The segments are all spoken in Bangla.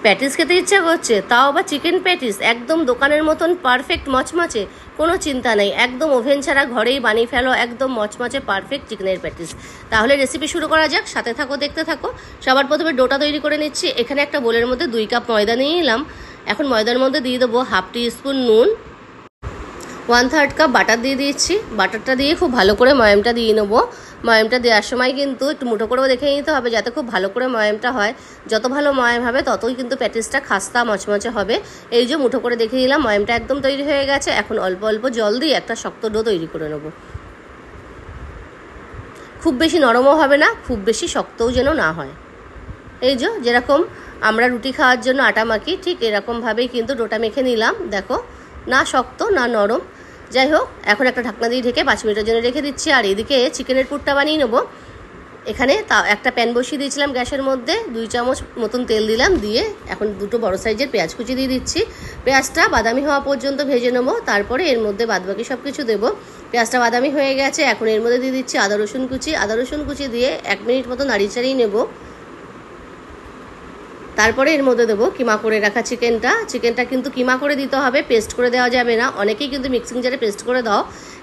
প্যাটিস খেতে ইচ্ছা করছে, তাও আবার চিকেন প্যাটিস, একদম দোকানের মতন পারফেক্ট মচমচে, কোনো চিন্তা নেই, একদম ওভেন ছাড়া ঘরেই বানিয়ে ফেলো একদম মচমচে পারফেক্ট চিকেনের প্যাটিস। তাহলে রেসিপি শুরু করা যাক, সাথে থাকো, দেখতে থাকো। সবার প্রথমে ডোটা তৈরি করে নিচ্ছি। এখানে একটা বোলের মধ্যে 2 কাপ ময়দা নিয়ে নিলাম। এখন ময়দার মধ্যে দিয়ে দেবো 1/2 টিস্পুন নুন, 1/3 কাপ বাটার দিয়ে দিচ্ছি। বাটারটা দিয়ে খুব ভালো করে ময়ামটা দিয়ে নেবো। ময়ামটা দেওয়ার সময় কিন্তু একটু মুঠো করেও দেখে নিতে হবে যাতে খুব ভালো করে ময়ামটা হয়। যত ভালো ময়াম হবে ততই কিন্তু প্যাটিসটা খাস্তা মচমচে হবে। এই যে মুঠো করে দেখে নিলাম, ময়ামটা একদম তৈরি হয়ে গেছে। এখন অল্প অল্প জল দিয়ে একটা শক্ত ডো তৈরি করে নেব। খুব বেশি নরমও হবে না, খুব বেশি শক্তও যেন না হয়। এই যে যেরকম আমরা রুটি খাওয়ার জন্য আটা মাখি, ঠিক এরকমভাবেই কিন্তু ডোটা মেখে নিলাম। দেখো, না শক্ত না নরম। যাই হোক, এখন একটা ঢাকনা দিয়ে ঢেকে 5 মিনিটের জন্য রেখে দিচ্ছি। আর এদিকে চিকেনের পুরটা বানিয়ে নেবো। এখানে একটা প্যান বসিয়ে দিয়েছিলাম গ্যাসের মধ্যে, 2 চামচ মতন তেল দিলাম। দিয়ে এখন 2টো বড় সাইজের পেঁয়াজ কুচি দিয়ে দিচ্ছি। পেঁয়াজটা বাদামি হওয়া পর্যন্ত ভেজে নেবো, তারপরে এর মধ্যে বাদবাকি সব কিছু দেবো। পেঁয়াজটা বাদামি হয়ে গেছে, এখন এর মধ্যে দিয়ে দিচ্ছি আদা রসুন কুচি। আদা রসুন কুচি দিয়ে 1 মিনিট মতো নাড়িয়ে চাড়িয়ে নেবো। তারপরে এর মধ্যে দেবো কিমা করে রাখা চিকেনটা কিন্তু কিমা করে দিতে হবে, পেস্ট করে দেওয়া যাবে না। অনেকেই কিন্তু মিক্সিং জারে পেস্ট করে দাও,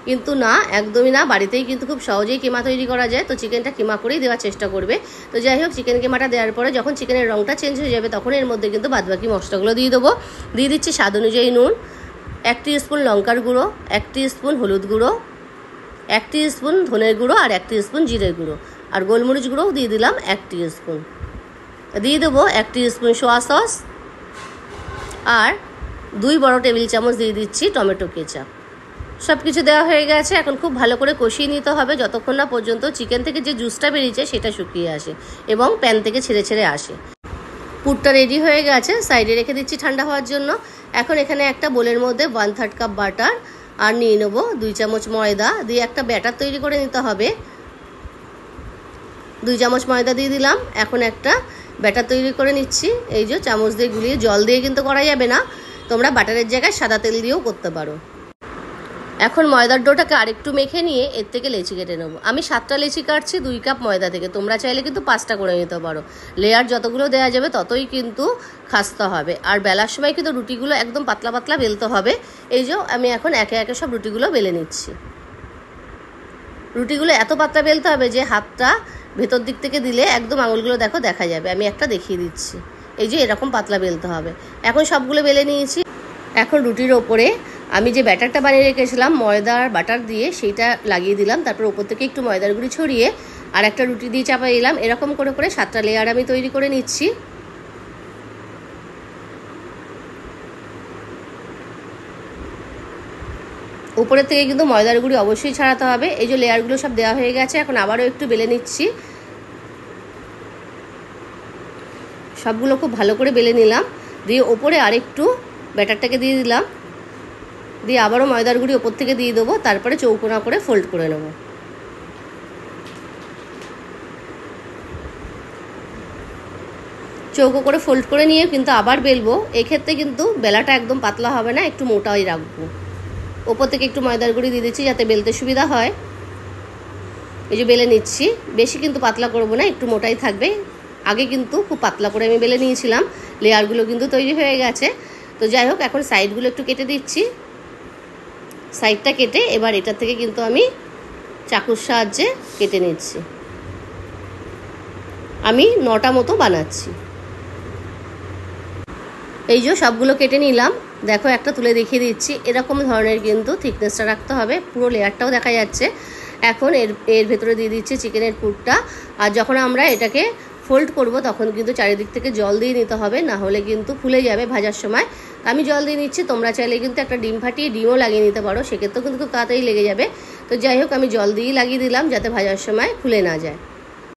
কিন্তু না, একদমই না। বাড়িতেই কিন্তু খুব সহজেই কিমা তৈরি করা যায়। তো চিকেনটা কিমা করেই দেওয়ার চেষ্টা করবে। তো যাই হোক, চিকেন কিমাটা দেওয়ার পরে যখন চিকেনের রঙটা চেঞ্জ হয়ে যাবে তখন এর মধ্যে কিন্তু বাদবাকি মশলাগুলো দিয়ে দেবো। দিয়ে দিচ্ছি স্বাদ অনুযায়ী নুন, 1 টিস্পুন লঙ্কার গুঁড়ো, 1 টিস্পুন হলুদ গুঁড়ো, 1 টিস্পুন ধনের গুঁড়ো আর 1 টিস্পুন জিরের গুঁড়ো, আর গোলমরিচ গুঁড়োও দিয়ে দিলাম 1 টিস্পুন। দিয়ে দেবো 1 টিস্পুন সোয়া সস, আর 2 বড় টেবিল চামচ দিয়ে দিচ্ছি টমেটো কেচাপ। সব কিছু দেওয়া হয়ে গেছে। এখন খুব ভালো করে কষিয়ে নিতে হবে যতক্ষণ না পর্যন্ত চিকেন থেকে যে জুসটা বেরিয়েছে সেটা শুকিয়ে আসে এবং প্যান থেকে ছেড়ে ছেড়ে আসে। পুরটা রেডি হয়ে গেছে, সাইডে রেখে দিচ্ছি ঠান্ডা হওয়ার জন্য। এখন এখানে একটা বোলের মধ্যে 1/3 কাপ বাটার আর নিয়ে নেবো 2 চামচ ময়দা, দিয়ে একটা ব্যাটার তৈরি করে নিতে হবে। 2 চামচ ময়দা দিয়ে দিলাম। এখন একটা ব্যাটার তৈরি করে নিচ্ছি। এই যে চামচ দিয়ে গুলিয়ে, জল দিয়ে কিন্তু করা যাবে না, তোমরা বাটারের জায়গায় সাদা তেল দিয়েও করতে পারো। এখন ময়দার ডোটাকে আরেকটু মেখে নিয়ে এর থেকে লেচি কেটে নেবো। আমি 7টা লেচি কাটছি 2 কাপ ময়দা থেকে, তোমরা চাইলে কিন্তু 5টা করে নিতে পারো। লেয়ার যতগুলো দেওয়া যাবে ততই কিন্তু খাস্তা হবে। আর বেলার সময় কিন্তু রুটিগুলো একদম পাতলা পাতলা বেলতে হবে। এই যে আমি এখন একে একে সব রুটিগুলো বেলে নিচ্ছি। রুটিগুলো এত পাতলা বেলতে হবে যে হাতটা ভেতর দিক থেকে দিলে একদম আঙুলগুলো দেখো দেখা যাবে। আমি একটা দেখিয়ে দিচ্ছি। এই যে এরকম পাতলা বেলতে হবে। এখন সবগুলো বেলে নিয়েছি। এখন রুটির ওপরে আমি যে ব্যাটারটা বানিয়ে রেখেছিলাম ময়দার বাটার দিয়ে, সেইটা লাগিয়ে দিলাম। তারপর ওপর থেকে একটু ময়দার গুঁড়ি ছড়িয়ে আর একটা রুটি দিয়ে চাপা দিলাম। এরকম করে করে 7টা লেয়ার আমি তৈরি করে নিচ্ছি। উপরের থেকে কিন্তু ময়দার গুঁড়ি অবশ্যই ছাড়াতে হবে। এই যে লেয়ারগুলো সব দেওয়া হয়ে গেছে, এখন আবারও একটু বেলে নিচ্ছি। সবগুলো খুব ভালো করে বেলে নিলাম। দিয়ে ওপরে আরেকটু ব্যাটারটাকে দিয়ে দিলাম, দিয়ে আবারও ময়দার গুঁড়ি ওপর থেকে দিয়ে দেবো। তারপরে চৌকোনা করে ফোল্ড করে নেব। চৌকো করে ফোল্ড করে নিয়ে কিন্তু আবার বেলবো। এক্ষেত্রে কিন্তু বেলাটা একদম পাতলা হবে না, একটু মোটাই রাখবো। ওপর থেকে একটু ময়দার গুঁড়ি দিয়ে দিচ্ছি যাতে বেলতে সুবিধা হয়। এই যে বেলে নিচ্ছি, বেশি কিন্তু পাতলা করব না, একটু মোটাই থাকবে। আগে কিন্তু খুব পাতলা করে আমি বেলে নিয়েছিলাম। লেয়ারগুলো কিন্তু তৈরি হয়ে গেছে। তো যাই হোক, এখন সাইডগুলো একটু কেটে দিচ্ছি। সাইডটা কেটে এবার এটার থেকে কিন্তু আমি চাকুর সাহায্যে কেটে নিচ্ছি। আমি 9টা মতো বানাচ্ছি। এই যে সবগুলো কেটে নিলাম। দেখো, একটা তুলে দেখিয়ে দিচ্ছি। এরকম ধরনের কিন্তু থিকনেসটা রাখতে হবে, পুরো লেয়ারটাও দেখা যাচ্ছে। এখন এর ভেতরে দিয়ে দিচ্ছি চিকেনের পুরটা। আর যখন আমরা এটাকে ফোল্ড করব তখন কিন্তু চারিদিক থেকে জল দিয়ে নিতে হবে, না হলে কিন্তু ফুলে যাবে ভাজার সময়। আমি জল দিয়ে নিচ্ছি, তোমরা চাইলে কিন্তু একটা ডিম ফাটিয়ে ডিমও লাগিয়ে নিতে পারো, সেক্ষেত্রেও কিন্তু খুব তাড়াতাড়ি লেগে যাবে। তো যাই হোক, আমি জল দিয়েই লাগিয়ে দিলাম যাতে ভাজার সময় ফুলে না যায়।